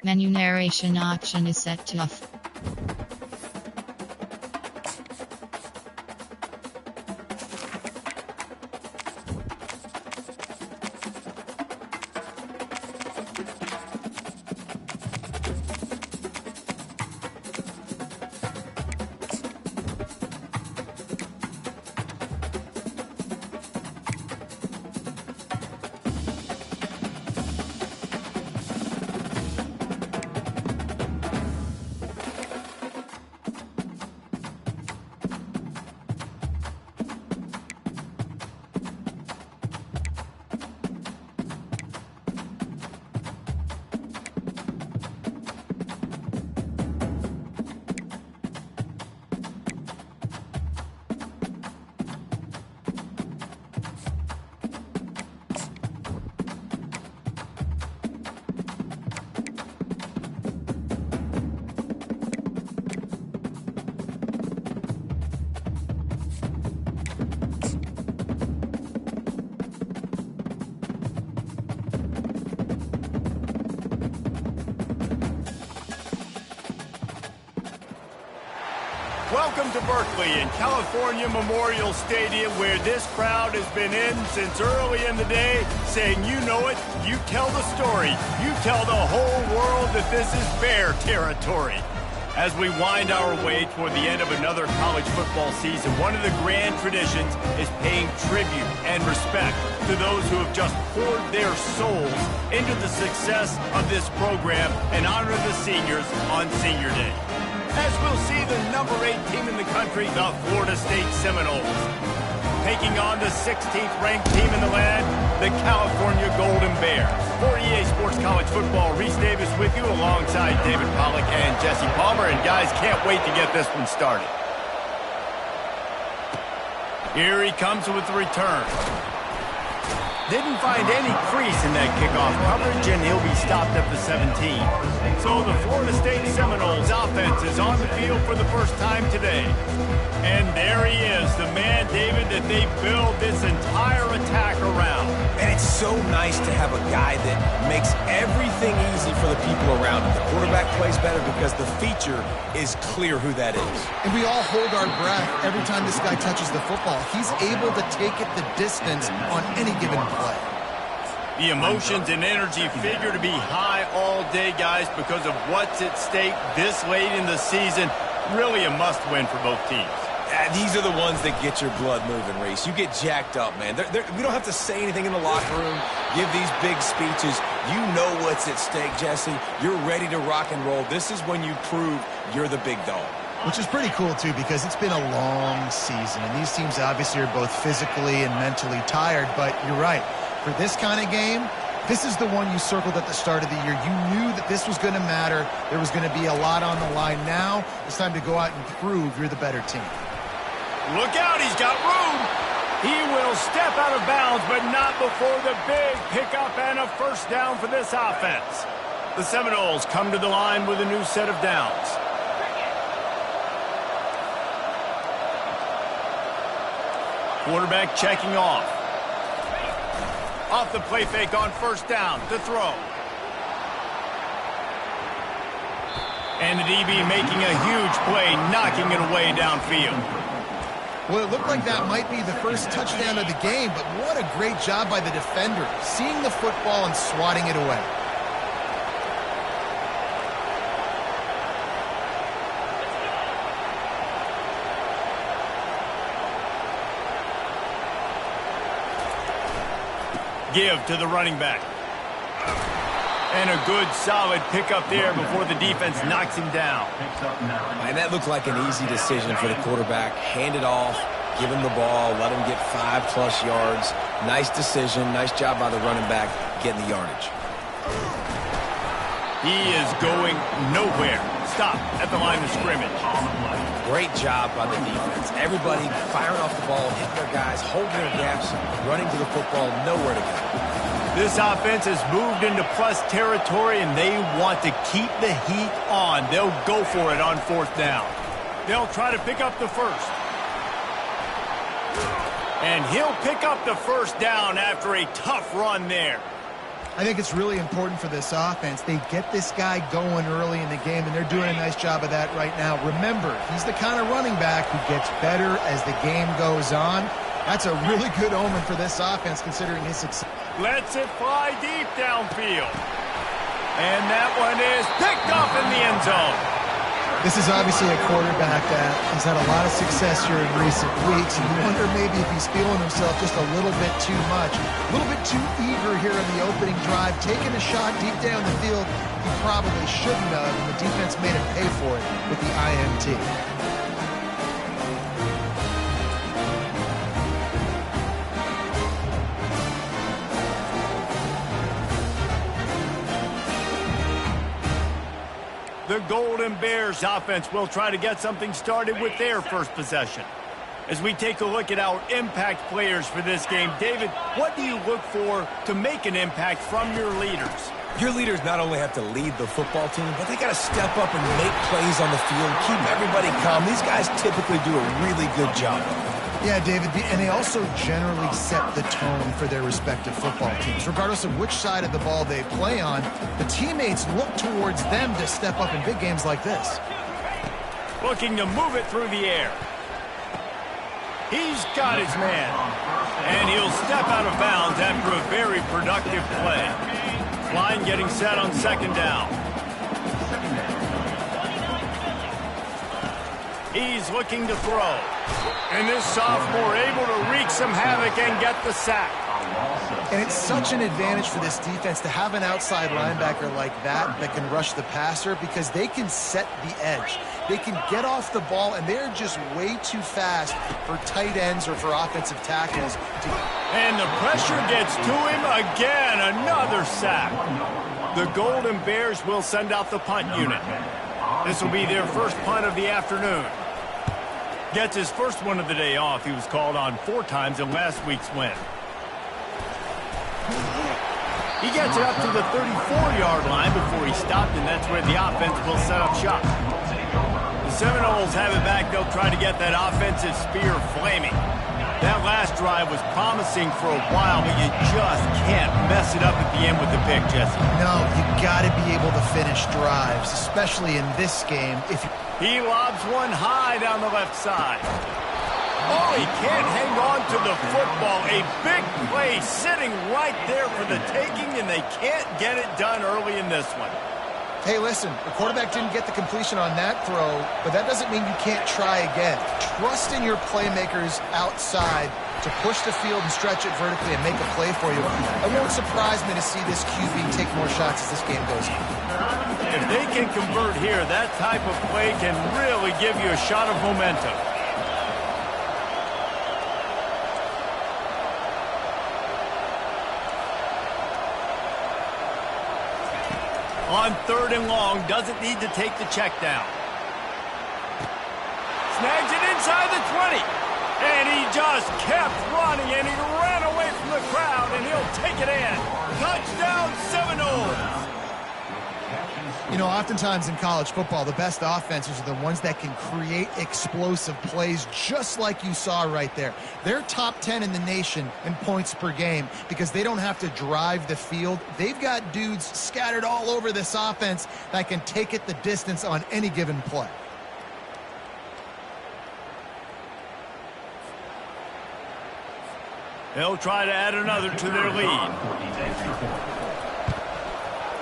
Menu narration option is set to off. Welcome to Berkeley and California Memorial Stadium, where this crowd has been in since early in the day, saying, you know it, you tell the story, you tell the whole world that this is Bear territory. As we wind our way toward the end of another college football season, one of the grand traditions is paying tribute and respect to those who have just poured their souls into the success of this program and honor the seniors on Senior Day. As we'll see the number 8 team in the country, the Florida State Seminoles, taking on the 16th ranked team in the land, the California Golden Bears. For EA Sports College Football, Reese Davis with you alongside David Pollack and Jesse Palmer. And guys, can't wait to get this one started. Here he comes with the return. Didn't find any crease in that kickoff coverage, and he'll be stopped at the 17. So the Florida State Seminoles offense is on the field for the first time today. And there he is, the man, David, that they build this entire attack around. And it's so nice to have a guy that makes everything easy for the people around him. The quarterback plays better because the feature is clear who that is. And we all hold our breath every time this guy touches the football. He's able to take it the distance on any given play. The emotions and energy figure to be high all day, guys, because of what's at stake this late in the season. Really a must-win for both teams. These are the ones that get your blood moving, Reese. You get jacked up, man. We don't have to say anything in the locker room, give these big speeches. You know what's at stake, Jesse. You're ready to rock and roll. This is when you prove you're the big dog. Which is pretty cool, too, because it's been a long season. And these teams obviously are both physically and mentally tired. But you're right. For this kind of game, this is the one you circled at the start of the year. You knew that this was going to matter. There was going to be a lot on the line. Now it's time to go out and prove you're the better team. Look out, he's got room. He will step out of bounds, but not before the big pickup and a first down for this offense. The Seminoles come to the line with a new set of downs. Quarterback checking off. Off the play fake on first down to throw. And the DB making a huge play, knocking it away downfield. Well, it looked like that might be the first touchdown of the game, but what a great job by the defender, seeing the football and swatting it away. Give to the running back. And a good, solid pickup there before the defense knocks him down. And that looked like an easy decision for the quarterback. Hand it off, give him the ball, let him get 5+ yards. Nice decision, nice job by the running back getting the yardage. He is going nowhere. Stop at the line of scrimmage. Great job by the defense. Everybody firing off the ball, hitting their guys, holding their gaps, running to the football, nowhere to go. This offense has moved into plus territory, and they want to keep the heat on. They'll go for it on fourth down. They'll try to pick up the first. And he'll pick up the first down after a tough run there. I think it's really important for this offense. They get this guy going early in the game, and they're doing a nice job of that right now. Remember, he's the kind of running back who gets better as the game goes on. That's a really good omen for this offense, considering his success. Lets it fly deep downfield. And that one is picked off in the end zone. This is obviously a quarterback that has had a lot of success here in recent weeks, and you wonder maybe if he's feeling himself just a little bit too much, a little bit too eager here in the opening drive, taking a shot deep down the field he probably shouldn't have, and the defense made him pay for it with the INT. The Golden Bears offense will try to get something started with their first possession. As we take a look at our impact players for this game, David, what do you look for to make an impact from your leaders? Your leaders not only have to lead the football team, but they got to step up and make plays on the field, keep everybody calm. These guys typically do a really good job of it. Yeah, David, and they also generally set the tone for their respective football teams. Regardless of which side of the ball they play on, the teammates look towards them to step up in big games like this. Looking to move it through the air. He's got his man. And he'll step out of bounds after a very productive play. Line getting set on second down. He's looking to throw. And this sophomore able to wreak some havoc and get the sack. And it's such an advantage for this defense to have an outside linebacker like that can rush the passer, because they can set the edge. They can get off the ball, and they're just way too fast for tight ends or for offensive tackles. And the pressure gets to him again. Another sack. The Golden Bears will send out the punt unit. This will be their first punt of the afternoon. Gets his first one of the day off. He was called on 4 times in last week's win. He gets it up to the 34-yard line before he stopped, and that's where the offense will set up shop. The Seminoles have it back. They'll try to get that offensive spear flaming. That last drive was promising for a while, but you just can't mess it up at the end with the pick, Jesse. No, you got to be able to finish drives, especially in this game. He lobs one high down the left side. Oh, he can't hang on to the football. A big play sitting right there for the taking, and they can't get it done early in this one. Hey, listen, the quarterback didn't get the completion on that throw, but that doesn't mean you can't try again. Trust in your playmakers outside to push the field and stretch it vertically and make a play for you. It won't surprise me to see this QB take more shots as this game goes on. If they can convert here, that type of play can really give you a shot of momentum. On 3rd and long, doesn't need to take the check down. Snags it inside the 20. And he just kept running, and he ran away from the crowd, and he'll take it in. Touchdown, Seminoles. You know, oftentimes in college football, the best offenses are the ones that can create explosive plays, just like you saw right there. They're top 10 in the nation in points per game because they don't have to drive the field. They've got dudes scattered all over this offense that can take it the distance on any given play. They'll try to add another to their lead.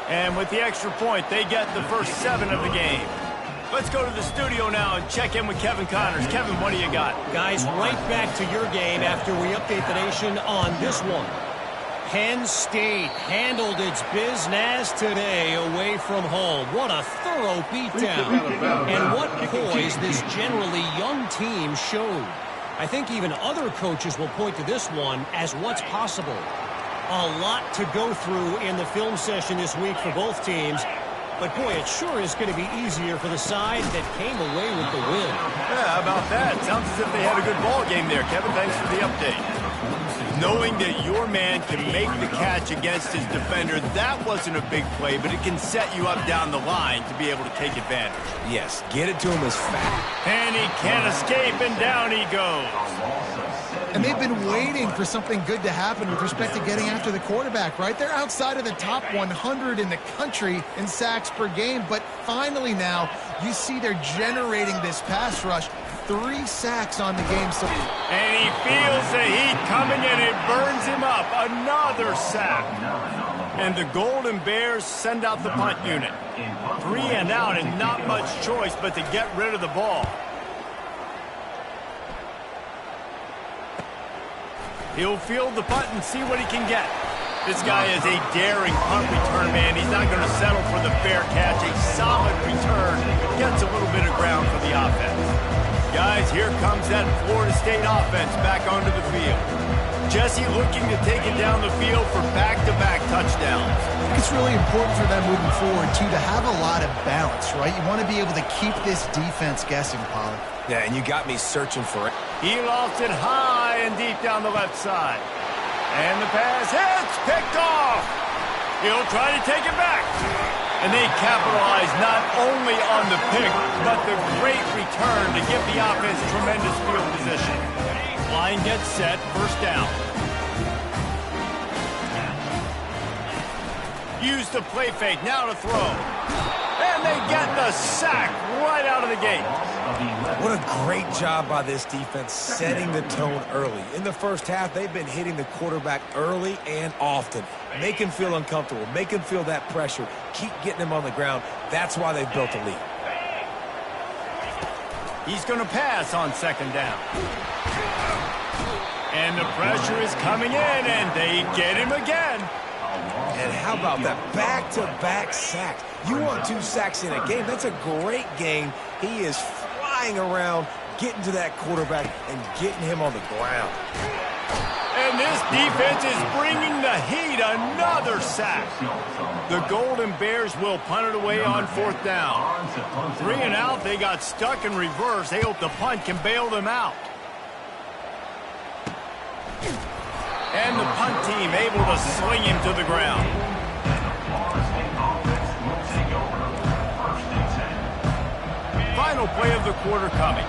And with the extra point, they get the first 7 of the game. Let's go to the studio now and check in with Kevin Connors. Kevin, what do you got? Guys, right back to your game after we update the nation on this one. Penn State handled its business today away from home. What a thorough beatdown. And what poise this generally young team showed. I think even other coaches will point to this one as what's possible. A lot to go through in the film session this week for both teams. But, boy, it sure is going to be easier for the side that came away with the win. Yeah, how about that? Sounds as if they had a good ball game there. Kevin, thanks for the update. Knowing that your man can make the catch against his defender, that wasn't a big play, but it can set you up down the line to be able to take advantage. Yes, get it to him as fast. And he can't escape, and down he goes. And they've been waiting for something good to happen with respect to getting after the quarterback, right? They're outside of the top 100 in the country in sacks per game, but finally now you see they're generating this pass rush. 3 sacks on the game. And he feels the heat coming, and it burns him up. Another sack. And the Golden Bears send out the punt unit. 3 and out, and not much choice but to get rid of the ball. He'll field the punt and see what he can get. This guy is a daring punt return man. He's not going to settle for the fair catch. A solid return. Gets a little bit of ground for the offense. Guys, here comes that Florida State offense back onto the field. Jesse looking to take it down the field for back-to-back touchdowns. I think it's really important for them moving forward, too, to have a lot of balance, right? You want to be able to keep this defense guessing, Pollard. Yeah, and you got me searching for it. He lost it high and deep down the left side. And the pass hits, picked off. He'll try to take it back. And they capitalize not only on the pick, but the great return to give the offense tremendous field position. Line gets set, first down. Use the play fake, now to throw. And they get the sack right out of the gate. What a great job by this defense setting the tone early. In the first half, they've been hitting the quarterback early and often. Make him feel uncomfortable. Make him feel that pressure. Keep getting him on the ground. That's why they've built a lead. He's going to pass on second down. And the pressure is coming in, and they get him again. And how about that back-to-back sacks? You want 2 sacks in a game. That's a great game. He is flying around, getting to that quarterback and getting him on the ground. And this defense is bringing the heat. Another sack. The Golden Bears will punt it away on fourth down. 3 and out. They got stuck in reverse. They hope the punt can bail them out. And the punt team able to sling him to the ground. Final play of the quarter coming.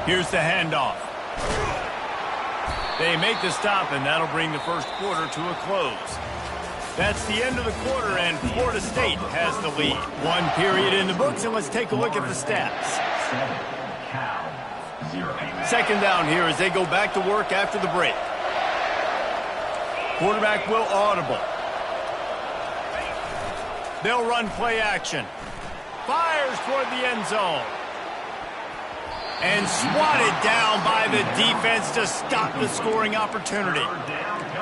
Here's the handoff. They make the stop, and that'll bring the first quarter to a close. That's the end of the quarter, and Florida State has the lead. 1 period in the books, and let's take a look at the stats. Second down here as they go back to work after the break. Quarterback will audible. They'll run play action. Fires toward the end zone. And swatted down by the defense to stop the scoring opportunity.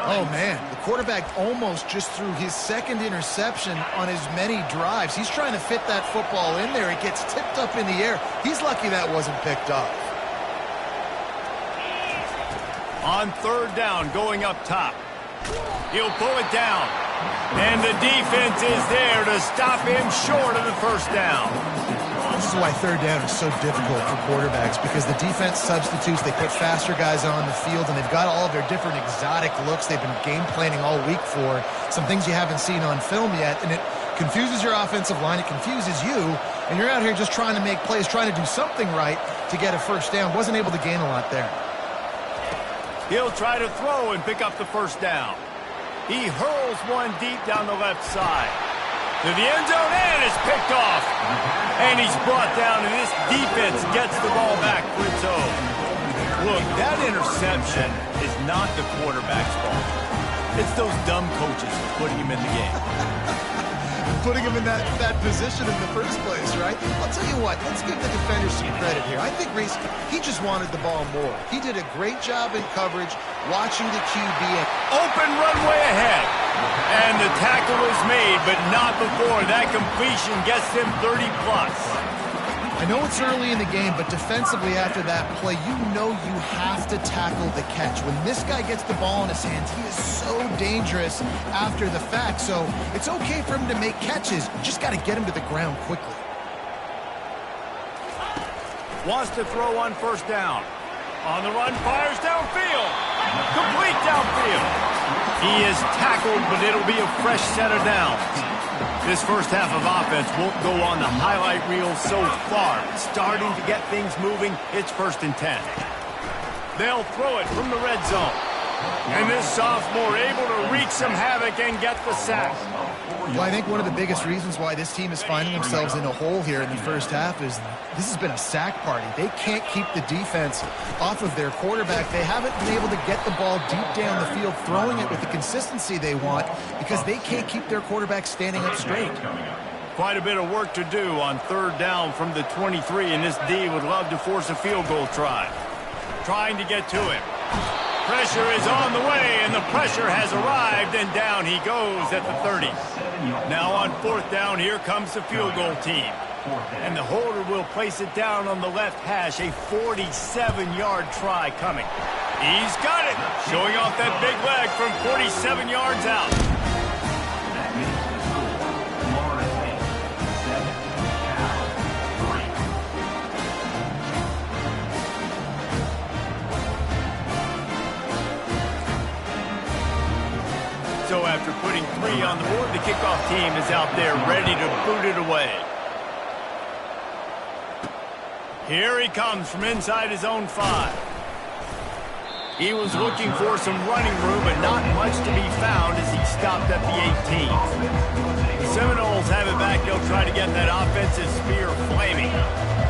Oh, man, the quarterback almost just threw his second interception on as many drives. He's trying to fit that football in there. It gets tipped up in the air. He's lucky that wasn't picked up. On third down, going up top. He'll pull it down. And the defense is there to stop him short of the first down. This is why third down is so difficult for quarterbacks, because the defense substitutes. They put faster guys on the field, and they've got all of their different exotic looks they've been game planning all week for, some things you haven't seen on film yet, and it confuses your offensive line. It confuses you, and you're out here just trying to make plays, trying to do something right to get a first down. Wasn't able to gain a lot there. He'll try to throw and pick up the first down. He hurls one deep down the left side. To the end zone, and it's picked off. And he's brought down, and this defense gets the ball back for its own. Look, that interception is not the quarterback's fault. It's those dumb coaches putting him in the game. Putting him in that position in the first place, right? I'll tell you what, let's give the defenders some credit here. I think Reese, he just wanted the ball more. He did a great job in coverage, watching the QB. Open runway ahead. And the tackle is made, but not before that completion gets them 30+. I know it's early in the game, but defensively after that play, you know you have to tackle the catch. When this guy gets the ball in his hands, he is so dangerous after the fact. So it's okay for him to make catches. You just got to get him to the ground quickly. Wants to throw on first down. On the run, fires downfield. Complete downfield. He is tackled, but it'll be a fresh set of downs. This first half of offense won't go on the highlight reel so far. Starting to get things moving. It's 1st and 10. They'll throw it from the red zone. And this sophomore able to wreak some havoc and get the sack. Well, I think one of the biggest reasons why this team is finding themselves in a hole here in the first half is this has been a sack party. They can't keep the defense off of their quarterback. They haven't been able to get the ball deep down the field, throwing it with the consistency they want because they can't keep their quarterback standing up straight. Quite a bit of work to do on 3rd down from the 23, and this D would love to force a field goal try. Trying to get to him. Pressure is on the way, and the pressure has arrived, and down he goes at the 30. Now on 4th down, here comes the field goal team. And the holder will place it down on the left hash, a 47-yard try coming. He's got it, showing off that big leg from 47 yards out. So after putting 3 on the board, the kickoff team is out there ready to boot it away. Here he comes from inside his own 5. He was looking for some running room, but not much to be found as he stopped at the 18. The Seminoles have it back. They'll try to get that offensive spear flaming.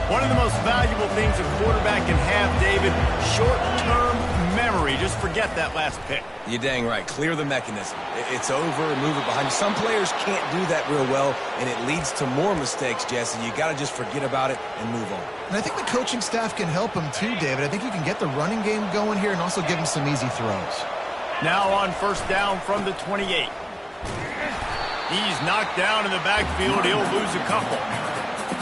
One of the most valuable things a quarterback can have, David, short-term memory. Just forget that last pick. You're dang right. Clear the mechanism. It's over and move it behind you. Some players can't do that real well, and it leads to more mistakes, Jesse. You got to just forget about it and move on. And I think the coaching staff can help him too, David. I think you can get the running game going here and also give him some easy throws. Now on 1st down from the 28. He's knocked down in the backfield. He'll lose a couple.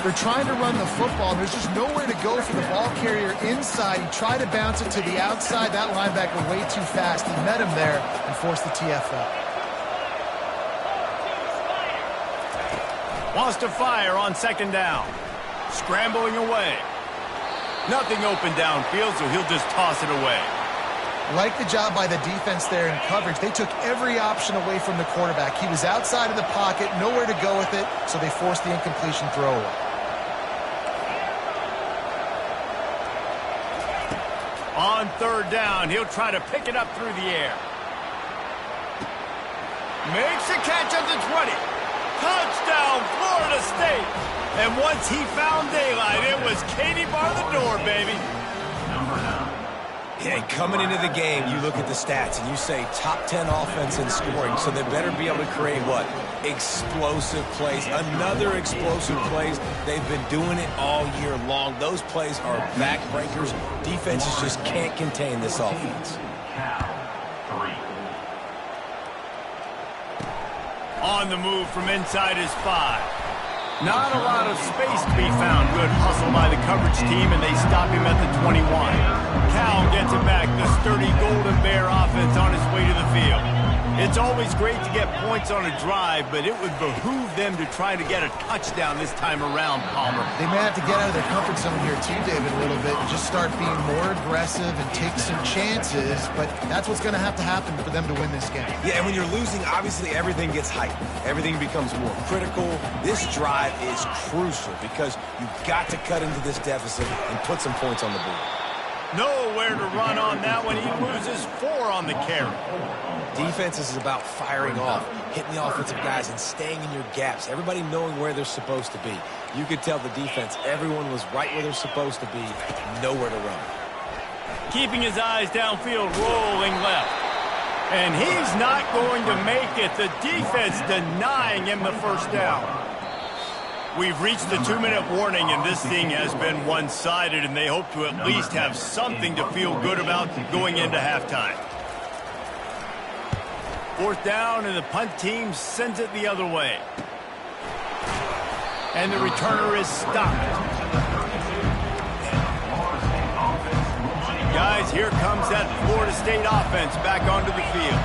They're trying to run the football. There's just nowhere to go for the ball carrier inside. He tried to bounce it to the outside. That linebacker way too fast. He met him there and forced the TFL. Wants to fire on 2nd down. Scrambling away. Nothing open downfield, so he'll just toss it away. Like the job by the defense there in coverage. They took every option away from the quarterback. He was outside of the pocket, nowhere to go with it, so they forced the incompletion throw away. On 3rd down, he'll try to pick it up through the air. Makes a catch at the 20. Touchdown, Florida State. And once he found daylight, it was Katie bar the door, baby. Yeah, coming into the game, you look at the stats and you say top 10 offense in scoring, so they better be able to create what? Explosive plays. Another explosive plays. They've been doing it all year long. Those plays are backbreakers. Defenses just can't contain this offense. On the move from inside his 5. Not a lot of space to be found. Good hustle by the coverage team, and they stop him at the 21. Cal gets it back. The sturdy Golden Bear offense on his way to the field. It's always great to get points on a drive, but it would behoove them to try to get a touchdown this time around, Palmer. They may have to get out of their comfort zone here too, David, a little bit, and just start being more aggressive and take some chances, but that's what's going to happen for them to win this game. Yeah, and when you're losing, obviously everything gets hyped. Everything becomes more critical. This drive is crucial because you've got to cut into this deficit and put some points on the board. Nowhere to run on that one. He loses 4 on the carry. Defense is about firing off, hitting the offensive guys, and staying in your gaps. Everybody knowing where they're supposed to be. You could tell the defense, everyone was right where they're supposed to be, nowhere to run. Keeping his eyes downfield, rolling left. And he's not going to make it. The defense denying him the first down. We've reached the 2-minute warning, and this thing has been one-sided, and they hope to at least have something to feel good about going into halftime. 4th down, and the punt team sends it the other way. And the returner is stopped. Guys, here comes that Florida State offense back onto the field.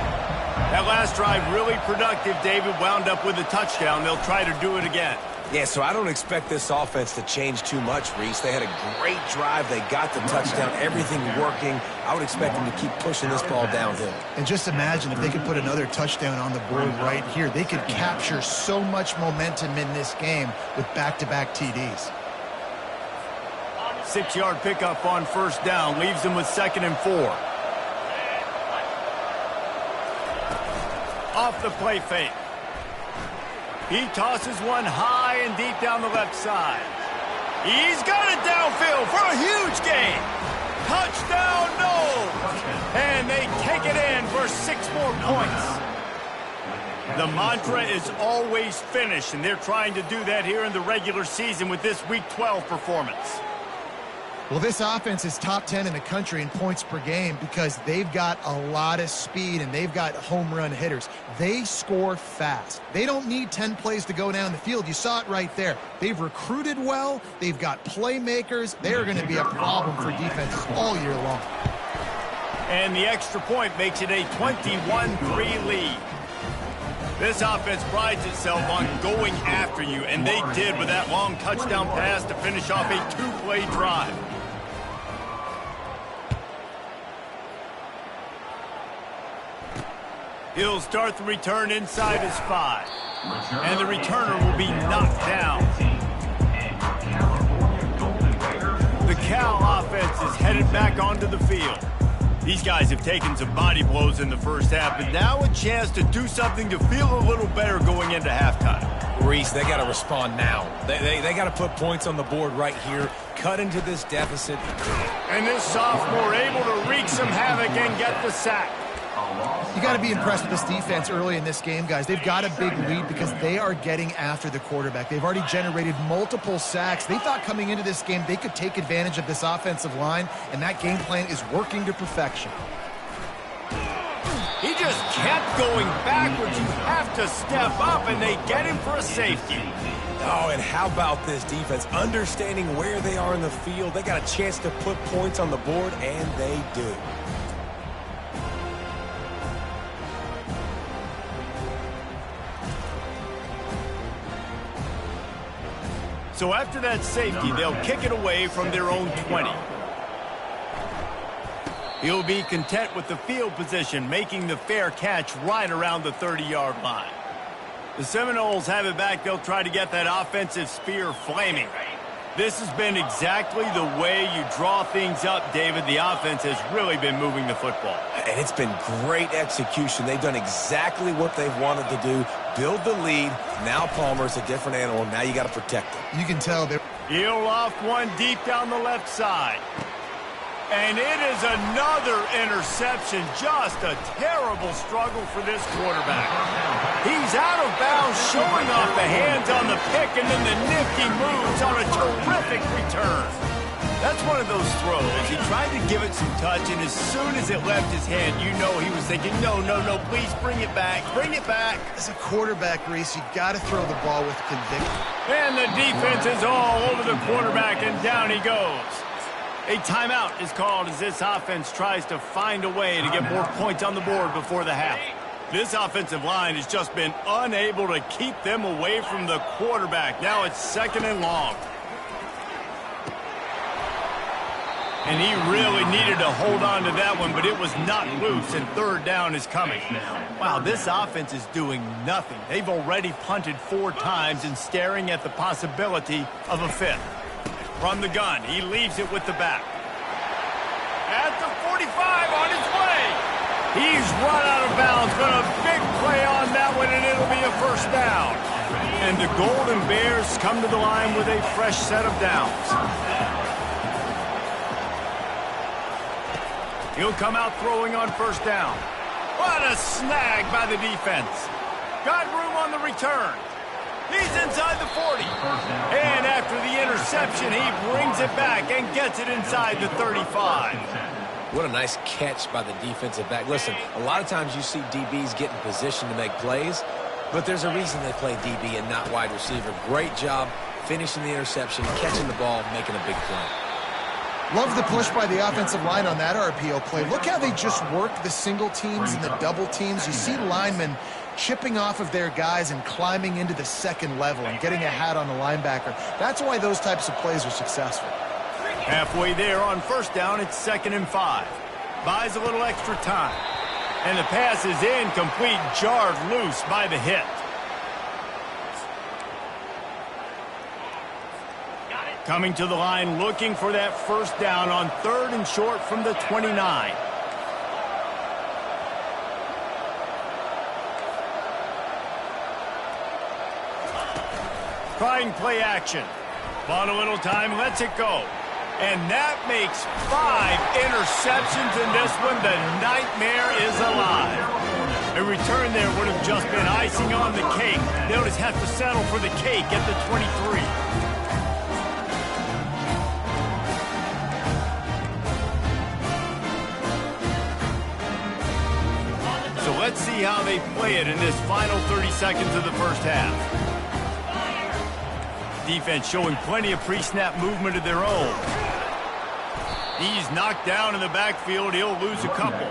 That last drive really productive. David wound up with a touchdown. They'll try to do it again. Yeah, so I don't expect this offense to change too much, Reese. They had a great drive. They got the touchdown, everything working. I would expect them to keep pushing this ball downhill. And just imagine if they could put another touchdown on the board right here. They could capture so much momentum in this game with back-to-back TDs. 6-yard pickup on first down leaves them with 2nd and 4. Off the play fake. He tosses one high and deep down the left side. He's got it downfield for a huge gain. Touchdown, no! And they take it in for 6 more points. The mantra is always finish, and they're trying to do that here in the regular season with this Week 12 performance. Well, this offense is top 10 in the country in points per game because they've got a lot of speed and they've got home run hitters. They score fast. They don't need 10 plays to go down the field. You saw it right there. They've recruited well. They've got playmakers. They're going to be a problem for defenses all year long. And the extra point makes it a 21-3 lead. This offense prides itself on going after you, and they did with that long touchdown pass to finish off a 2-play drive. He'll start the return inside his 5. And the returner will be knocked down. The Cal offense is headed back onto the field. These guys have taken some body blows in the first half, but now a chance to do something to feel a little better going into halftime. Reese, they got to respond now. They got to put points on the board right here, cut into this deficit. And this sophomore able to wreak some havoc and get the sack. You got to be impressed with this defense early in this game, guys. They've got a big lead because they are getting after the quarterback. They've already generated multiple sacks. They thought coming into this game they could take advantage of this offensive line, and that game plan is working to perfection. He just kept going backwards. You have to step up, and they get him for a safety. Oh, and how about this defense? Understanding where they are in the field. They got a chance to put points on the board, and they do. So after that safety, they'll kick it away from their own 20. He'll be content with the field position, making the fair catch right around the 30-yard line. The Seminoles have it back. They'll try to get that offensive spear flaming. This has been exactly the way you draw things up, David. The offense has really been moving the football. And it's been great execution. They've done exactly what they've wanted to do. Build the lead. Now Palmer's a different animal. Now you got to protect him. You can tell they're... He'll loft one deep down the left side. And it is another interception. Just a terrible struggle for this quarterback. He's out of bounds, showing off the hands on the pick, and then the nifty moves on a terrific return. That's one of those throws. He tried to give it some touch, and as soon as it left his hand, you know he was thinking, no, please bring it back. Bring it back. As a quarterback, Reese, you got to throw the ball with conviction. And the defense is all over the quarterback, and down he goes. A timeout is called as this offense tries to find a way to get more points on the board before the half. This offensive line has just been unable to keep them away from the quarterback. Now it's 2nd and long. And he really needed to hold on to that one, but it was not loose, and 3rd down is coming. Wow, this offense is doing nothing. They've already punted 4 times and staring at the possibility of a 5th. From the gun, he leaves it with the back. At the 45, on his way. He's run out of bounds, but a big play on that one, and it'll be a 1st down. And the Golden Bears come to the line with a fresh set of downs. He'll come out throwing on 1st down. What a snag by the defense. Got room on the return. He's inside the 40. And after the interception, he brings it back and gets it inside the 35. What a nice catch by the defensive back. Listen, a lot of times you see DBs get in position to make plays, but there's a reason they play DB and not wide receiver. Great job finishing the interception, catching the ball, making a big play. Love the push by the offensive line on that RPO play. Look how they just worked the single teams and the double teams. You see linemen chipping off of their guys and climbing into the second level and getting a hat on the linebacker. That's why those types of plays are successful. Halfway there on first down, it's 2nd and 5. Buys a little extra time. And the pass is incomplete, jarred loose by the hit. Coming to the line, looking for that first down on 3rd and short from the 29. Trying play action. Bought a little time, lets it go. And that makes 5 interceptions in this one. The nightmare is alive. A return there would have just been icing on the cake. They'll just have to settle for the cake at the 23. So let's see how they play it in this final 30 seconds of the first half. Defense showing plenty of pre-snap movement of their own. He's knocked down in the backfield. He'll lose a couple.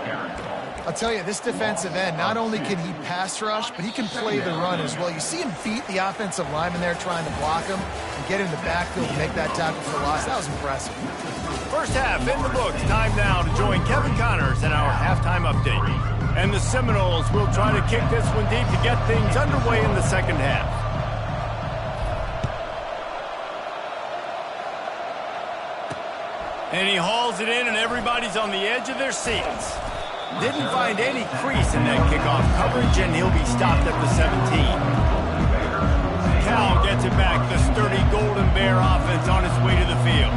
I'll tell you, this defensive end, not only can he pass rush, but he can play the run as well. You see him beat the offensive lineman there trying to block him and get in the backfield and make that tackle for loss. That was impressive. First half in the books. Time now to join Kevin Connors in our halftime update. And the Seminoles will try to kick this one deep to get things underway in the second half. And he hauls it in, and everybody's on the edge of their seats. Didn't find any crease in that kickoff coverage, and he'll be stopped at the 17. Cal gets it back. The sturdy Golden Bear offense on its way to the field.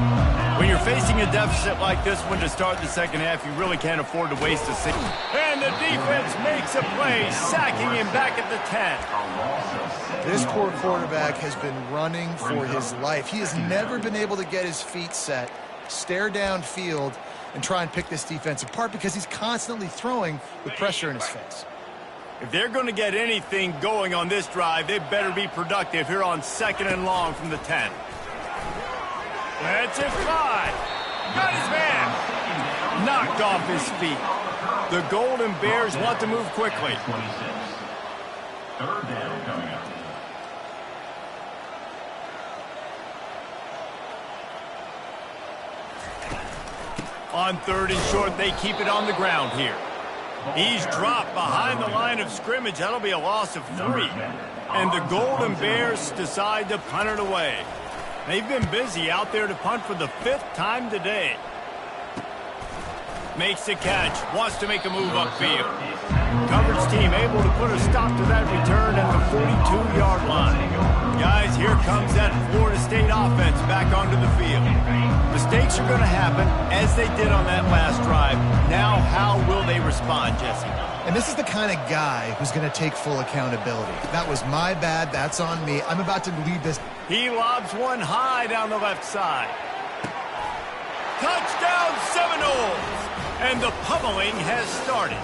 When you're facing a deficit like this one to start the second half, you really can't afford to waste a second. And the defense makes a play, sacking him back at the 10. This poor quarterback has been running for his life. He has never been able to get his feet set, stare downfield, and try and pick this defense apart because he's constantly throwing with pressure in his face. If they're going to get anything going on this drive, they better be productive here on 2nd and long from the 10. That's it, 5. Got his man. Knocked off his feet. The Golden Bears want to move quickly. 3rd down coming up. On 3rd and short, they keep it on the ground here. He's dropped behind the line of scrimmage. That'll be a loss of 3. And the Golden Bears decide to punt it away. They've been busy out there to punt for the 5th time today. Makes the catch. Wants to make a move upfield. Coverage team able to put a stop to that return at the 42-yard line. Guys, here comes that Florida State offense back onto the field. Mistakes are going to happen, as they did on that last drive. Now, how will they respond, Jesse? And this is the kind of guy who's going to take full accountability. That was my bad. That's on me. I'm about to lead this. He lobs one high down the left side. Touchdown, Seminoles! And the pummeling has started.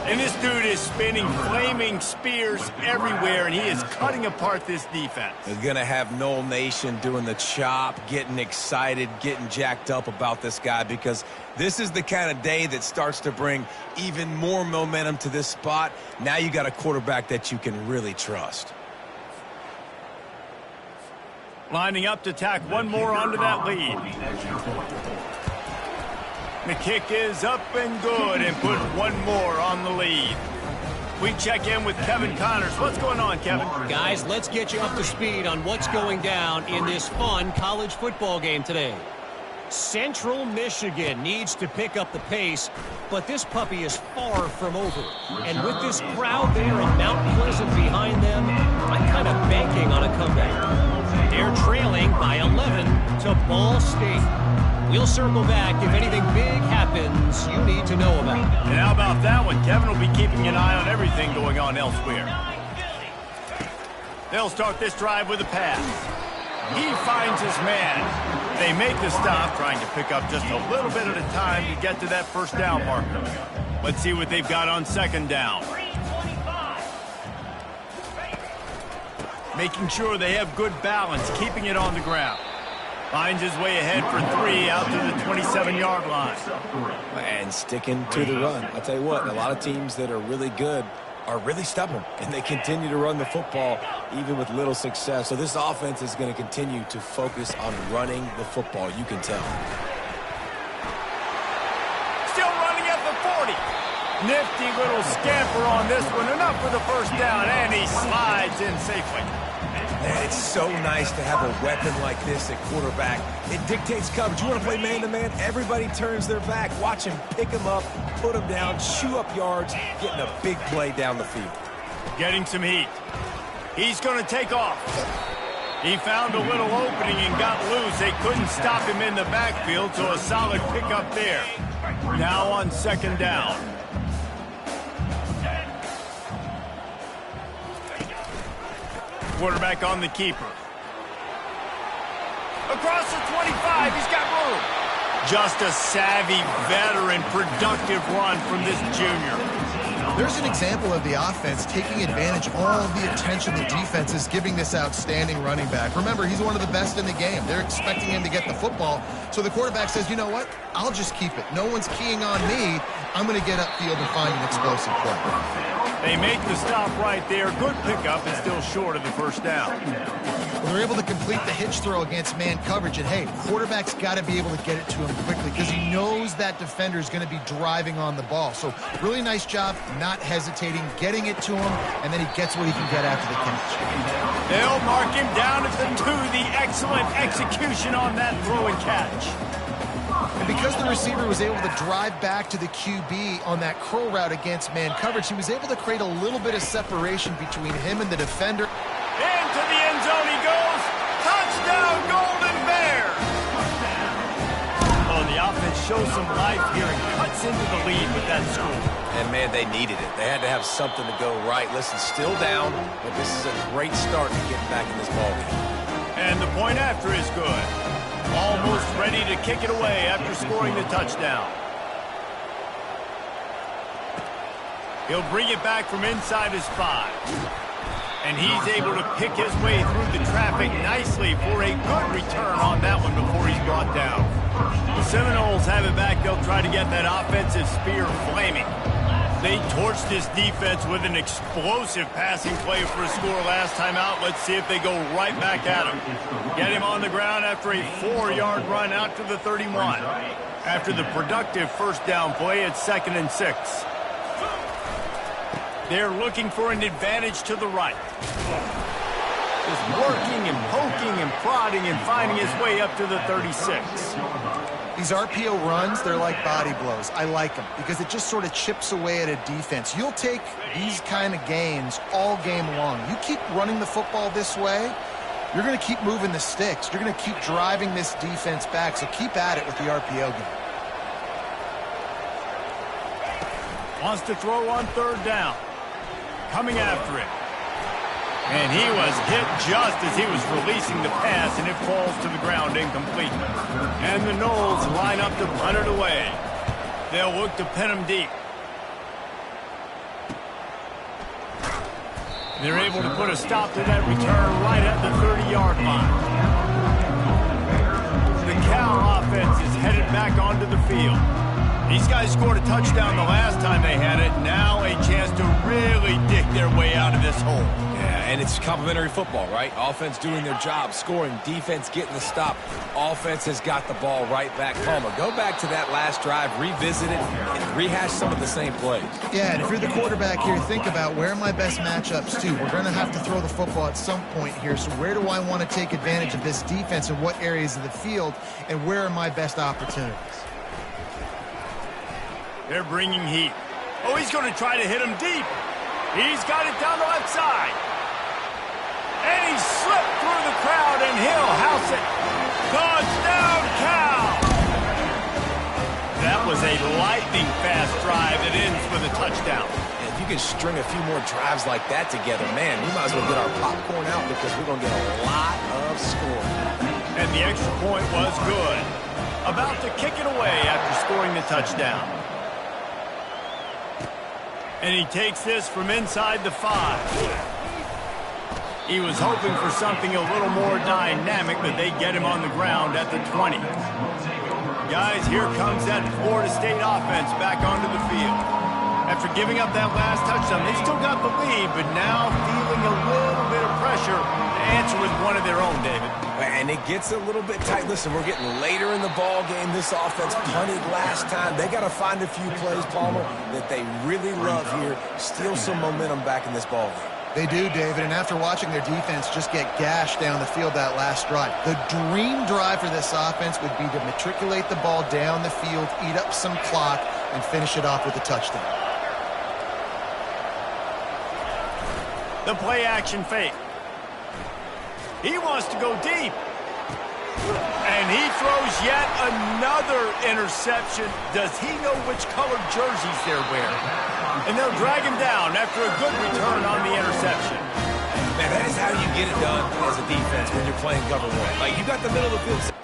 And this dude is spinning flaming spears everywhere, and he is cutting apart this defense. They're going to have Noel Nation doing the chop, getting excited, getting jacked up about this guy, because this is the kind of day that starts to bring even more momentum to this spot. Now you got a quarterback that you can really trust. Lining up to tack one more onto that lead. The kick is up and good, and put one more on the lead. We check in with Kevin Connors. What's going on, Kevin? Guys, let's get you up to speed on what's going down in this fun college football game today. Central Michigan needs to pick up the pace, but this puppy is far from over. And with this crowd there in Mount Pleasant behind them, I'm kind of banking on a comeback. They're trailing by 11 to Ball State. We'll circle back if anything big happens you need to know about. And how about that one? Kevin will be keeping an eye on everything going on elsewhere. They'll start this drive with a pass. He finds his man. They make the stop, trying to pick up just a little bit at a time to get to that first down marker. Let's see what they've got on 2nd down. Making sure they have good balance, keeping it on the ground. Finds his way ahead for 3 out to the 27-yard line. And sticking to the run. I'll tell you what, a lot of teams that are really good are really stubborn, and they continue to run the football even with little success. So this offense is going to continue to focus on running the football. You can tell. Still running at the 40. Nifty little scamper on this one. Enough for the first down, and he slides in safely. Man, it's so nice to have a weapon like this at quarterback. It dictates coverage. You want to play man-to-man? Everybody turns their back. Watch him pick him up, put him down, chew up yards, getting a big play down the field. Getting some heat. He's going to take off. He found a little opening and got loose. They couldn't stop him in the backfield, so a solid pickup there. Now on second down. Quarterback on the keeper. Across the 25, he's got room. Just a savvy, veteran, productive run from this junior. There's an example of the offense taking advantage of all of the attention the defense is giving this outstanding running back. Remember, he's one of the best in the game. They're expecting him to get the football. So the quarterback says, you know what? I'll just keep it. No one's keying on me. I'm going to get upfield and find an explosive play. They make the stop right there. Good pickup and still short of the first down. Well, they're able to complete the hitch throw against man coverage. And, hey, quarterback's got to be able to get it to him quickly because he knows that defender is going to be driving on the ball. So really nice job not hesitating, getting it to him, and then he gets what he can get after the catch. They'll mark him down at the 2. The excellent execution on that throw and catch. And because the receiver was able to drive back to the QB on that curl route against man coverage, he was able to create a little bit of separation between him and the defender. Into the end zone he goes. Touchdown, Golden Bears! Oh, the offense shows some life here and cuts into the lead with that score. And, man, they needed it. They had to have something to go right. Listen, still down, but this is a great start to getting back in this ballgame. And the point after is good. Almost ready to kick it away after scoring the touchdown. He'll bring it back from inside his 5. And he's able to pick his way through the traffic nicely for a good return on that one before he's brought down. The Seminoles have it back. They'll try to get that offensive spear flaming. They torched this defense with an explosive passing play for a score last time out. Let's see if they go right back at him. Get him on the ground after a 4-yard run out to the 31. After the productive first down play, it's 2nd and 6. They're looking for an advantage to the right. Just working and poking and prodding and finding his way up to the 36. These RPO runs, they're like body blows. I like them because it just sort of chips away at a defense. You'll take these kind of gains all game long. You keep running the football this way, you're going to keep moving the sticks. You're going to keep driving this defense back, so keep at it with the RPO game. Wants to throw on 3rd down. Coming after it. And he was hit just as he was releasing the pass, and it falls to the ground incomplete. And the Noles line up to punt it away. They'll look to pin him deep. They're able to put a stop to that return right at the 30-yard line. The Cal offense is headed back onto the field. These guys scored a touchdown the last time they had it. Now a chance to really dig their way out of this hole. Yeah, and it's complimentary football, right? Offense doing their job, scoring, defense getting the stop. Offense has got the ball right back. Palmer, go back to that last drive, revisit it, and rehash some of the same plays. Yeah, and if you're the quarterback here, think about where are my best matchups too. We're going to have to throw the football at some point here, so where do I want to take advantage of this defense and what areas of the field, and where are my best opportunities? They're bringing heat. Oh, he's going to try to hit him deep. He's got it down the left side. And he slipped through the crowd, and he'll house it. Touchdown, Cal! That was a lightning-fast drive that ends with a touchdown. And if you can string a few more drives like that together, man, we might as well get our popcorn out because we're going to get a lot of scoring. And the extra point was good. About to kick it away after scoring the touchdown. And he takes this from inside the 5. He was hoping for something a little more dynamic, but they get him on the ground at the 20. Guys, here comes that Florida State offense back onto the field. After giving up that last touchdown, they still got the lead, but now feeling a little bit of pressure. The answer was one of their own, David. And it gets a little bit tight. Listen, we're getting later in the ball game. This offense punted last time. They got to find a few plays, Palmer, that they really love here. Steal some momentum back in this ball game. They do, David, and after watching their defense just get gashed down the field that last drive, the dream drive for this offense would be to matriculate the ball down the field, eat up some clock, and finish it off with a touchdown. The play action fake. He wants to go deep. And he throws yet another interception. Does he know which colored jerseys they're wearing? And they'll drag him down after a good return on the interception. Man, that is how you get it done as a defense when you're playing cover one. Like, you got the middle of the field.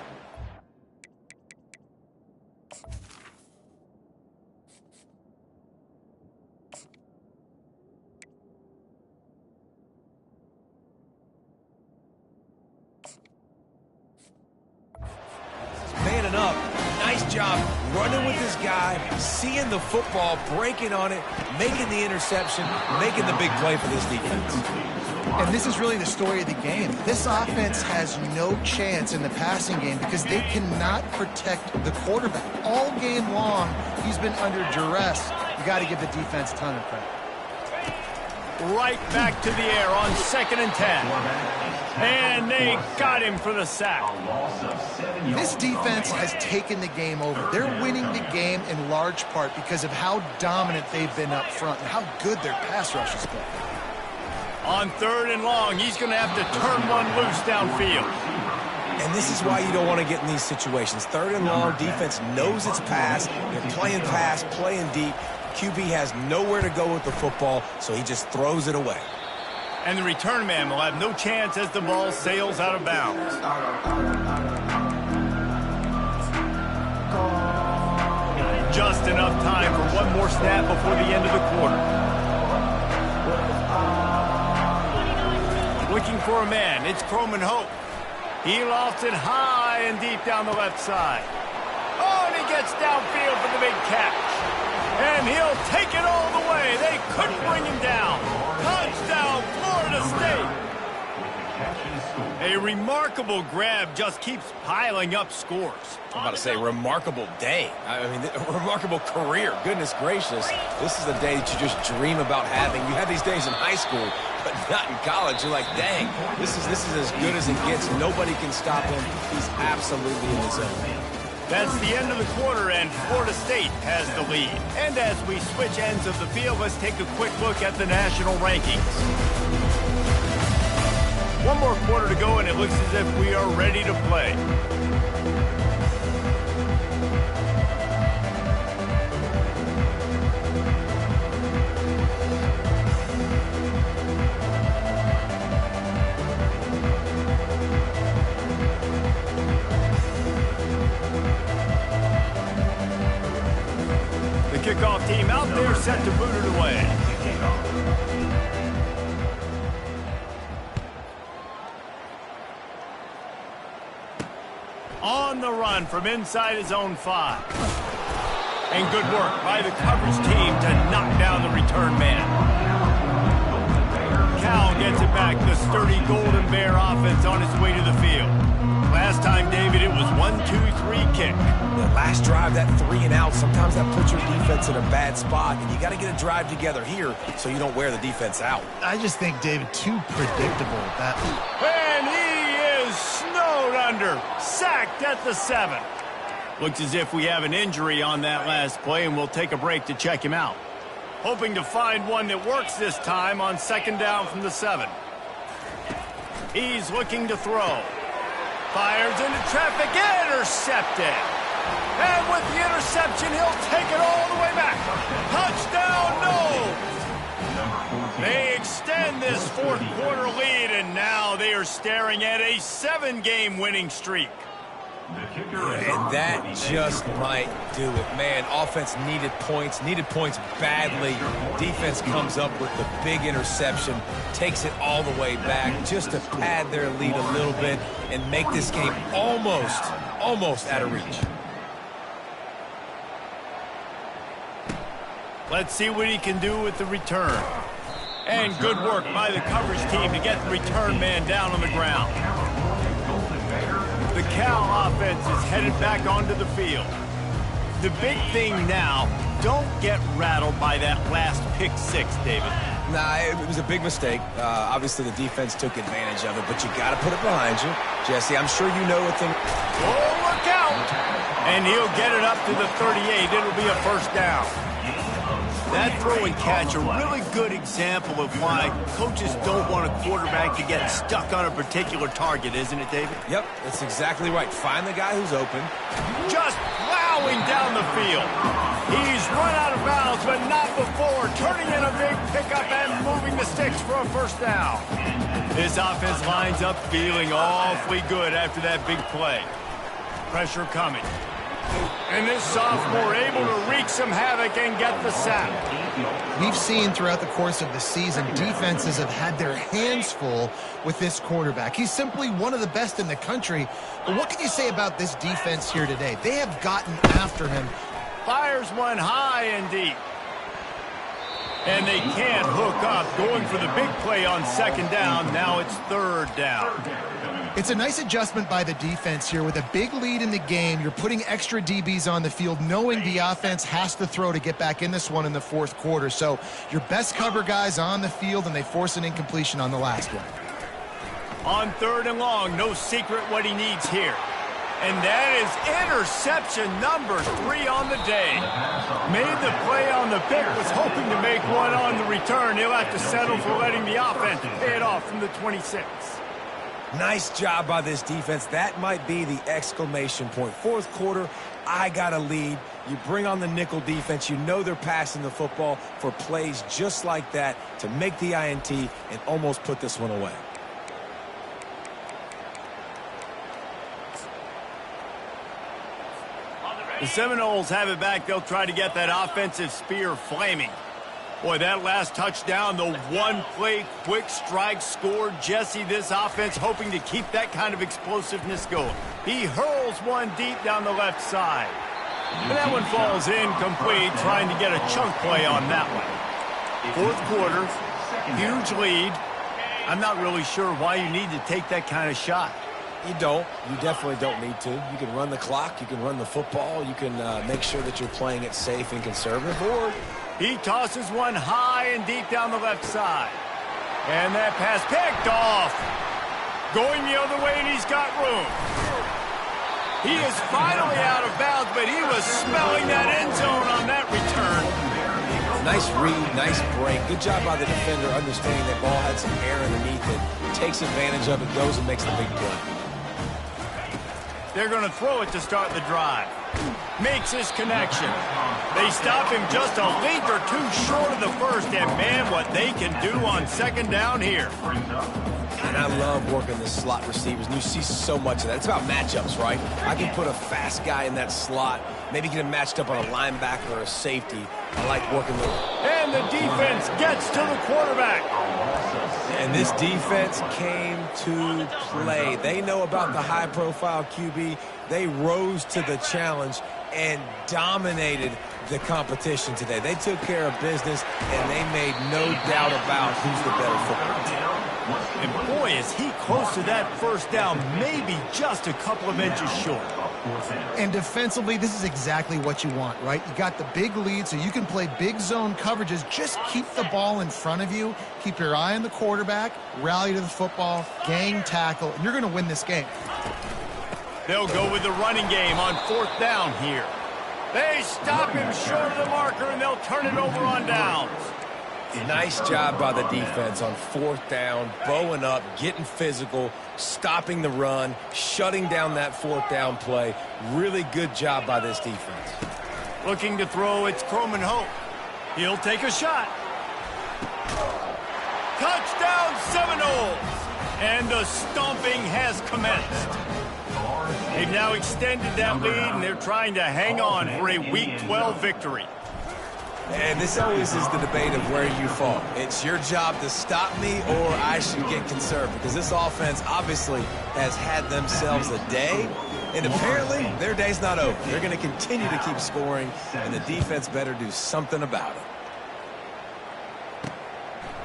Manning up. Nice job running with this guy, seeing the football, breaking on it, making the interception, making the big play for this defense. And this is really the story of the game. This offense has no chance in the passing game because they cannot protect the quarterback. All game long, he's been under duress. You got to give the defense a ton of credit. Right back to the air on 2nd and 10. And they got him for the sack. This defense has taken the game over. They're winning the game in large part because of how dominant they've been up front and how good their pass rush has been. On 3rd and long, he's going to have to turn one loose downfield. And this is why you don't want to get in these situations. 3rd and long, defense knows it's pass. They're playing pass, playing deep. QB has nowhere to go with the football, so he just throws it away. And the return man will have no chance as the ball sails out of bounds. Just enough time for one more snap before the end of the quarter. Looking for a man, it's Croman Hope. He lofts it high and deep down the left side. Oh, and he gets downfield for the big catch. And he'll take it all the way. They couldn't bring him down. Touchdown, Florida State. A remarkable grab just keeps piling up scores. I'm about to say remarkable day. I mean, a remarkable career. Goodness gracious. This is a day that you just dream about having. You have these days in high school, but not in college. You're like, dang, this is as good as it gets. Nobody can stop him. He's absolutely in the zone. That's the end of the quarter, and Florida State has the lead. And as we switch ends of the field, let's take a quick look at the national rankings. One more quarter to go, and it looks as if we are ready to play. Kickoff team out there set to boot it away. On the run from inside his own 5. And good work by the coverage team to knock down the return man. Cal gets it back. The sturdy Golden Bear offense on its way to the field. Last time, David, it was 1-2-3 kick. The last drive, that 3 and out, sometimes that puts your defense in a bad spot, and you got to get a drive together here so you don't wear the defense out. I just think, David, too predictable. And he is snowed under, sacked at the 7. Looks as if we have an injury on that last play, and we'll take a break to check him out. Hoping to find one that works this time on 2nd down from the 7. He's looking to throw. Fires into traffic, intercepted. And with the interception, he'll take it all the way back. Touchdown, no! They extend this 4th quarter lead, and now they are staring at a 7-game winning streak. And that just might do it. Man, offense needed points badly. Defense comes up with the big interception, takes it all the way back just to pad their lead a little bit and make this game almost out of reach. Let's see what he can do with the return. And good work by the coverage team to get the return man down on the ground. The Cal offense is headed back onto the field. The big thing now, don't get rattled by that last pick six, David. Nah, it was a big mistake. Obviously, the defense took advantage of it, but you got to put it behind you. Jesse, I'm sure you know what the... Oh, look out! And he'll get it up to the 38. It'll be a first down. That throw and catch, a really good example of why coaches don't want a quarterback to get stuck on a particular target, isn't it, David? Yep, that's exactly right. Find the guy who's open. Just plowing down the field. He's run out of bounds, but not before. Turning in a big pickup and moving the sticks for a first down. This offense lines up feeling awfully good after that big play. Pressure coming. And this sophomore able to wreak some havoc and get the sack. We've seen throughout the course of the season, defenses have had their hands full with this quarterback. He's simply one of the best in the country. But what can you say about this defense here today? They have gotten after him. Fires one high and deep. And they can't hook up. Going for the big play on second down. Now it's third down. It's a nice adjustment by the defense here. With a big lead in the game, you're putting extra DBs on the field, knowing the offense has to throw to get back in this one in the fourth quarter. So your best cover guys on the field, and they force an incompletion on the last one. On third and long, no secret what he needs here. And that is interception number 3 on the day. Made the play on the pick, was hoping to make one on the return. He'll have to settle for letting the offense pay it off from the 26. Nice job by this defense. That might be the exclamation point. Fourth quarter, I got a lead. You bring on the nickel defense. You know they're passing the football for plays just like that to make the INT and almost put this one away. The Seminoles have it back. They'll try to get that offensive spear flaming. Boy, that last touchdown, the one-play quick strike scored. Jesse, this offense hoping to keep that kind of explosiveness going. He hurls one deep down the left side. And that one falls incomplete, trying to get a chunk play on that one. Fourth quarter, huge lead. I'm not really sure why you need to take that kind of shot. You don't. You definitely don't need to. You can run the clock. You can run the football. You can make sure that you're playing it safe and conservative. Or he tosses one high and deep down the left side. And that pass picked off. Going the other way, and he's got room. He is finally out of bounds, but he was smelling that end zone on that return. Nice read, nice break. Good job by the defender understanding that ball had some air underneath it. Takes advantage of it, goes and makes the big play. They're going to throw it to start the drive. Makes his connection. They stop him just a length or two short of the first, and man, what they can do on second down here. And I love working the slot receivers, and you see so much of that. It's about matchups, right? I can put a fast guy in that slot, maybe get him matched up on a linebacker or a safety. I like working with. And the defense gets to the quarterback. And this defense came to play. They know about the high-profile QB. They rose to the challenge and dominated the competition today. They took care of business, and they made no doubt about who's the better football team. And boy, is he close to that first down, maybe just a couple of inches short. And defensively, this is exactly what you want, right? You got the big lead, so you can play big zone coverages. Just keep the ball in front of you. Keep your eye on the quarterback, rally to the football, gang tackle, and you're going to win this game. They'll go with the running game on fourth down here. They stop him short of the marker, and they'll turn it over on downs. Nice job by the defense on fourth down, bowing up, getting physical, stopping the run, shutting down that fourth down play. Really good job by this defense. Looking to throw, it's Croman Hope. He'll take a shot. Touchdown Seminoles! And the stomping has commenced. They've now extended that lead, and they're trying to hang on for a Week 12 victory. And this always is the debate of where you fall. It's your job to stop me, or I should get conservative, because this offense obviously has had themselves a day, and apparently their day's not over. They're going to continue to keep scoring, and the defense better do something about it.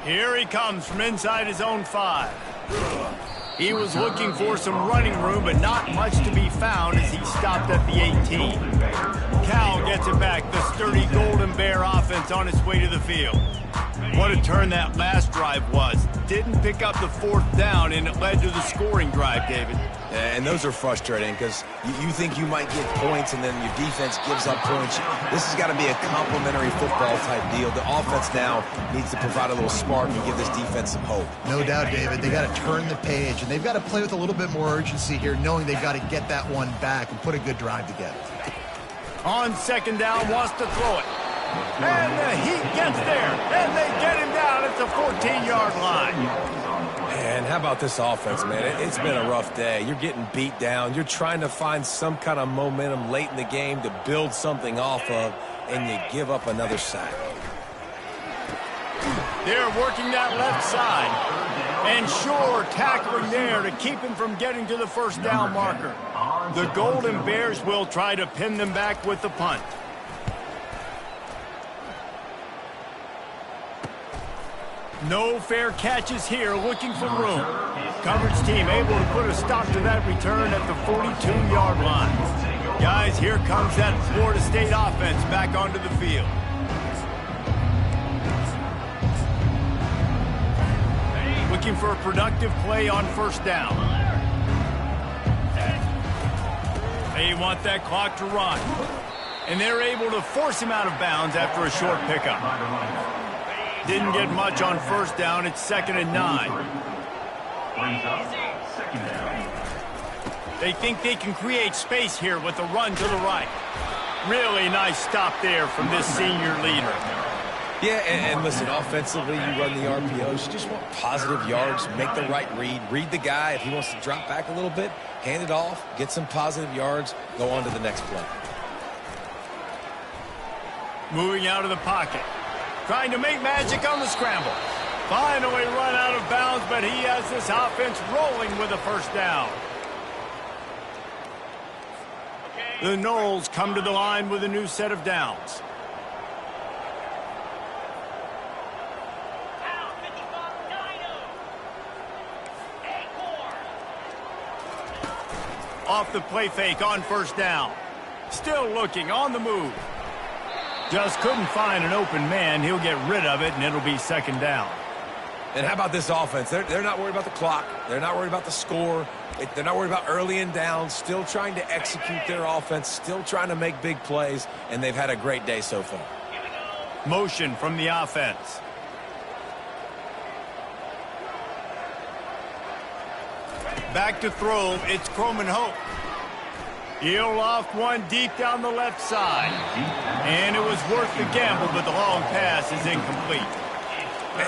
Here he comes from inside his own 5. He was looking for some running room, but not much to be found as he stopped at the 18. Cal gets it back, the sturdy Golden Bear offense on its way to the field. What a turn that last drive was. Didn't pick up the 4th down, and it led to the scoring drive, David. And those are frustrating because you think you might get points and then your defense gives up points. This has got to be a complementary football type deal. The offense now needs to provide a little spark and give this defense some hope. No doubt, David. They got to turn the page, and they've got to play with a little bit more urgency here, knowing they've got to get that one back and put a good drive together. On 2nd down, wants to throw it. And the Heat gets there, and they get him down at the 14-yard line. And how about this offense, man? It's been a rough day. You're getting beat down. You're trying to find some kind of momentum late in the game to build something off of, and you give up another sack. They're working that left side. And sure, tackling there to keep him from getting to the 1st down marker. The Golden Bears will try to pin them back with the punt. No fair catches here, looking for room. Coverage team able to put a stop to that return at the 42-yard line. Guys, here comes that Florida State offense back onto the field. Looking for a productive play on 1st down. They want that clock to run. And they're able to force him out of bounds after a short pickup. Didn't get much on 1st down. It's 2nd and 9. They think they can create space here with a run to the right. Really nice stop there from this senior leader. Yeah, and listen, offensively, you run the RPOs. You just want positive yards, make the right read the guy. If he wants to drop back a little bit, hand it off, get some positive yards, go on to the next play. Moving out of the pocket. Trying to make magic on the scramble. Finally run out of bounds, but he has this offense rolling with a 1st down. The Noles come to the line with a new set of downs. Off the play fake on 1st down. Still looking on the move. Just couldn't find an open man. He'll get rid of it, and it'll be 2nd down. And how about this offense? They're not worried about the clock. They're not worried about the score. They're not worried about early and down. Still trying to execute their offense. Still trying to make big plays, and they've had a great day so far. Motion from the offense. Back to throw. It's Croman Hope. He'll loft one deep down the left side. And it was worth the gamble, but the long pass is incomplete.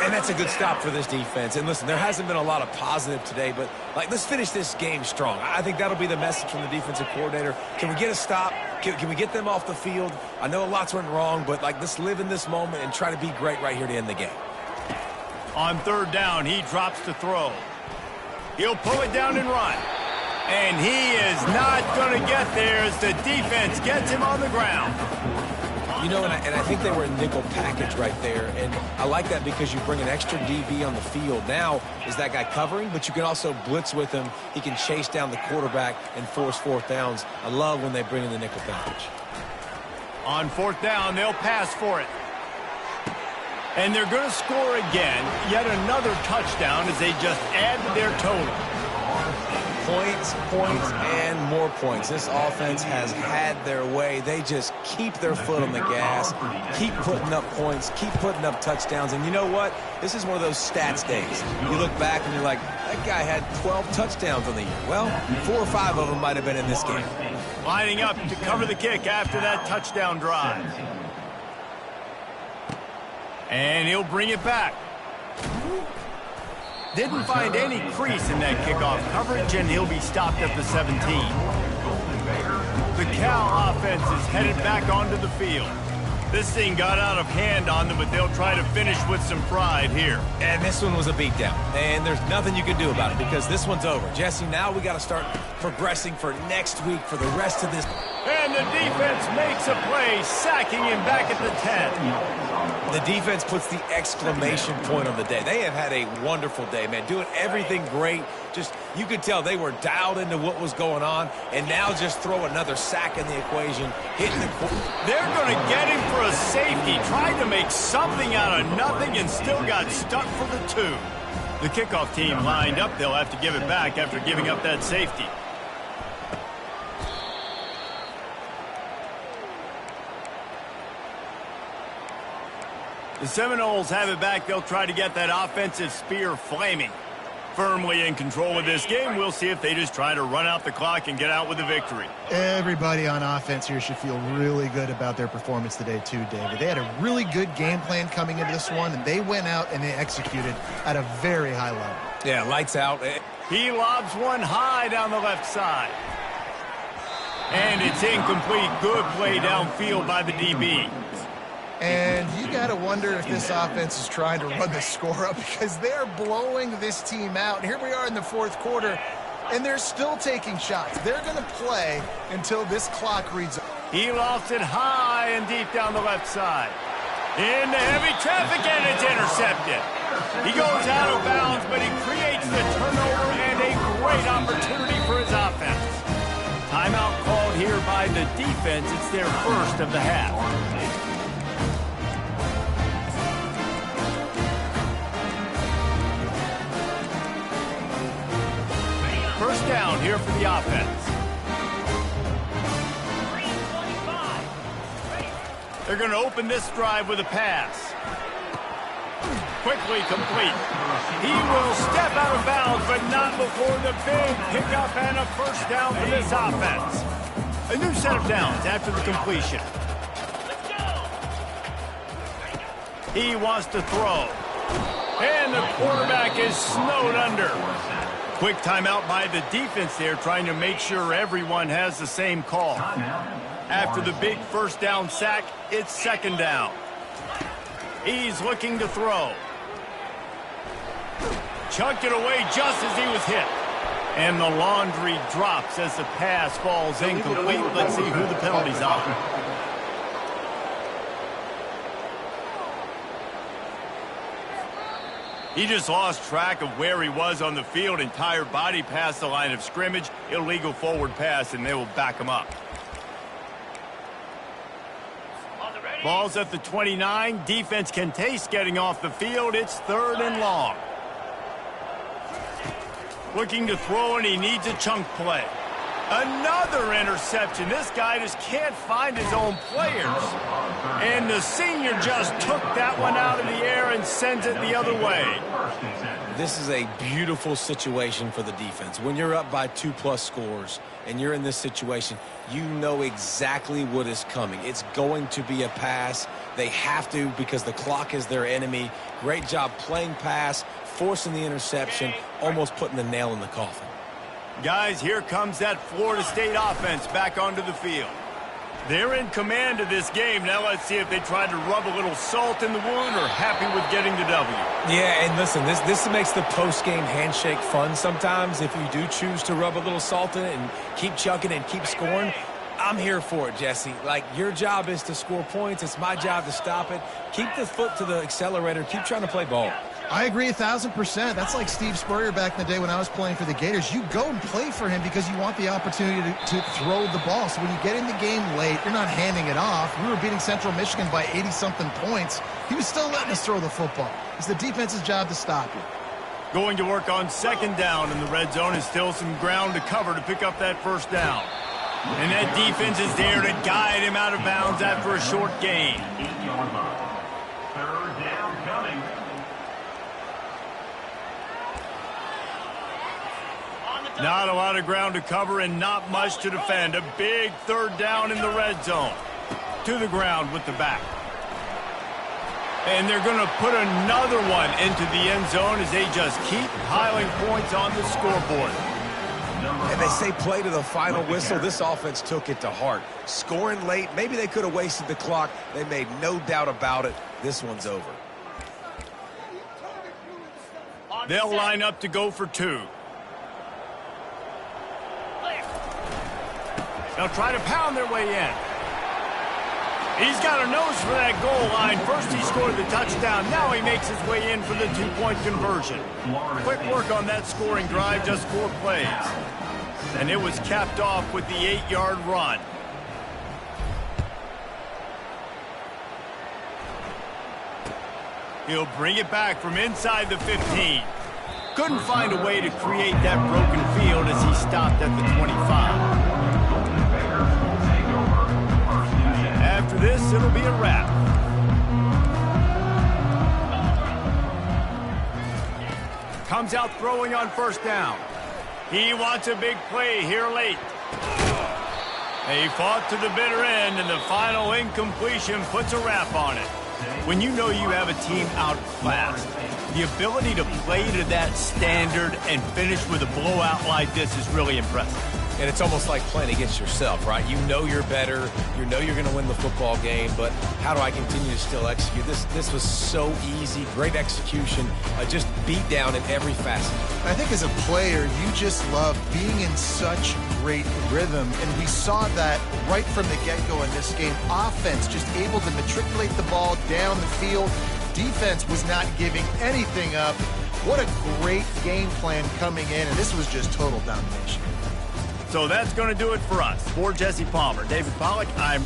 And that's a good stop for this defense. And listen, there hasn't been a lot of positive today, but let's finish this game strong. I think that'll be the message from the defensive coordinator. Can we get a stop? Can we get them off the field? I know a lot's went wrong, but let's live in this moment and try to be great right here to end the game. On 3rd down, he drops to throw. He'll pull it down and run. And he is not going to get there as the defense gets him on the ground. You know, and I think they were a nickel package right there. And I like that because you bring an extra DB on the field. Now is that guy covering, but you can also blitz with him. He can chase down the quarterback and force 4th downs. I love when they bring in the nickel package. On 4th down, they'll pass for it. And they're going to score again. Yet another touchdown as they just add to their total. Points, and more points. This offense has had their way. They just keep their foot on the gas, keep putting up points, keep putting up touchdowns. And you know what? This is one of those stats days. You look back and you're like, that guy had 12 touchdowns on the year. Well, 4 or 5 of them might have been in this game. Lining up to cover the kick after that touchdown drive. And he'll bring it back. Didn't find any crease in that kickoff coverage, and he'll be stopped at the 17. The Cal offense is headed back onto the field. This thing got out of hand on them, but they'll try to finish with some pride here. And this one was a beatdown, and there's nothing you can do about it because this one's over. Jesse, now we got to start progressing for next week for the rest of this. And the defense makes a play, sacking him back at the 10. The defense puts the exclamation point on the day. They have had a wonderful day, man, doing everything great. Just, you could tell they were dialed into what was going on, and now just throw another sack in the equation, hitting the... They're going to get him for a safety, tried to make something out of nothing and still got stuck for the 2. The kickoff team lined up. They'll have to give it back after giving up that safety. The Seminoles have it back. They'll try to get that offensive spear flaming. Firmly in control of this game. We'll see if they just try to run out the clock and get out with a victory. Everybody on offense here should feel really good about their performance today too, David. They had a really good game plan coming into this one, and they went out and they executed at a very high level. Yeah, lights out. He lobs one high down the left side. And it's incomplete. Good play downfield by the DB. And you got to wonder if this offense is trying to run the score up because they're blowing this team out. Here we are in the fourth quarter, and they're still taking shots. They're going to play until this clock reads. He lofts it high and deep down the left side. Into heavy traffic, and it's intercepted. He goes out of bounds, but he creates the turnover and a great opportunity for his offense. Timeout called here by the defense. It's their first of the half. First down here for the offense. They're going to open this drive with a pass. Quickly complete. He will step out of bounds, but not before the big pickup and a first down for this offense. A new set of downs after the completion. He wants to throw. And the quarterback is snowed under. Quick timeout by the defense there, trying to make sure everyone has the same call. After the big first down sack, it's second down. He's looking to throw. Chucked it away just as he was hit. And the laundry drops as the pass falls incomplete. Let's see who the penalty's on. He just lost track of where he was on the field. Entire body past the line of scrimmage. Illegal forward pass, and they will back him up. Ball's at the 29. Defense can taste getting off the field. It's third and long. Looking to throw, and he needs a chunk play. Another interception. This guy just can't find his own players. And the senior just took that one out of the air and sends it the other way. This is a beautiful situation for the defense. When you're up by 2+ scores and you're in this situation, you know exactly what is coming. It's going to be a pass. They have to because the clock is their enemy. Great job playing pass, forcing the interception, almost putting the nail in the coffin. Guys, here comes that Florida State offense back onto the field. They're in command of this game. Now let's see if they try to rub a little salt in the wound or happy with getting the W. Yeah, and listen, this makes the post-game handshake fun sometimes. If you do choose to rub a little salt in it and keep chucking and keep scoring, I'm here for it, Jesse. Like, your job is to score points. It's my job to stop it. Keep the foot to the accelerator. Keep trying to play ball. I agree 1,000%. That's like Steve Spurrier back in the day when I was playing for the Gators. You go and play for him because you want the opportunity to throw the ball. So when you get in the game late, you're not handing it off. We were beating Central Michigan by 80-something points. He was still letting us throw the football. It's the defense's job to stop you. Going to work on second down in the red zone is still some ground to cover to pick up that first down. And that defense is there to guide him out of bounds after a short gain. Third down coming. Not a lot of ground to cover and not much to defend. A big third down in the red zone. To the ground with the back. And they're going to put another one into the end zone as they just keep piling points on the scoreboard. And they say play to the final whistle. This offense took it to heart. Scoring late, maybe they could have wasted the clock. They made no doubt about it. This one's over. They'll line up to go for two. They'll try to pound their way in. He's got a nose for that goal line. First he scored the touchdown. Now he makes his way in for the two-point conversion. Quick work on that scoring drive, just 4 plays. And it was capped off with the 8-yard run. He'll bring it back from inside the 15. Couldn't find a way to create that broken field as he stopped at the 25. After this, it'll be a wrap. Comes out throwing on first down. He wants a big play here late. He fought to the bitter end, and the final incompletion puts a wrap on it. When you know you have a team outclassed, the ability to play to that standard and finish with a blowout like this is really impressive. And it's almost like playing against yourself, right? You know you're better. You know you're going to win the football game, but how do I continue to still execute? This was so easy. Great execution. Just beat down in every facet. I think as a player, you just love being in such great rhythm, and we saw that right from the get-go in this game. Offense just able to matriculate the ball down the field. Defense was not giving anything up. What a great game plan coming in, and this was just total domination. So that's going to do it for us. For Jesse Palmer, David Pollack, I'm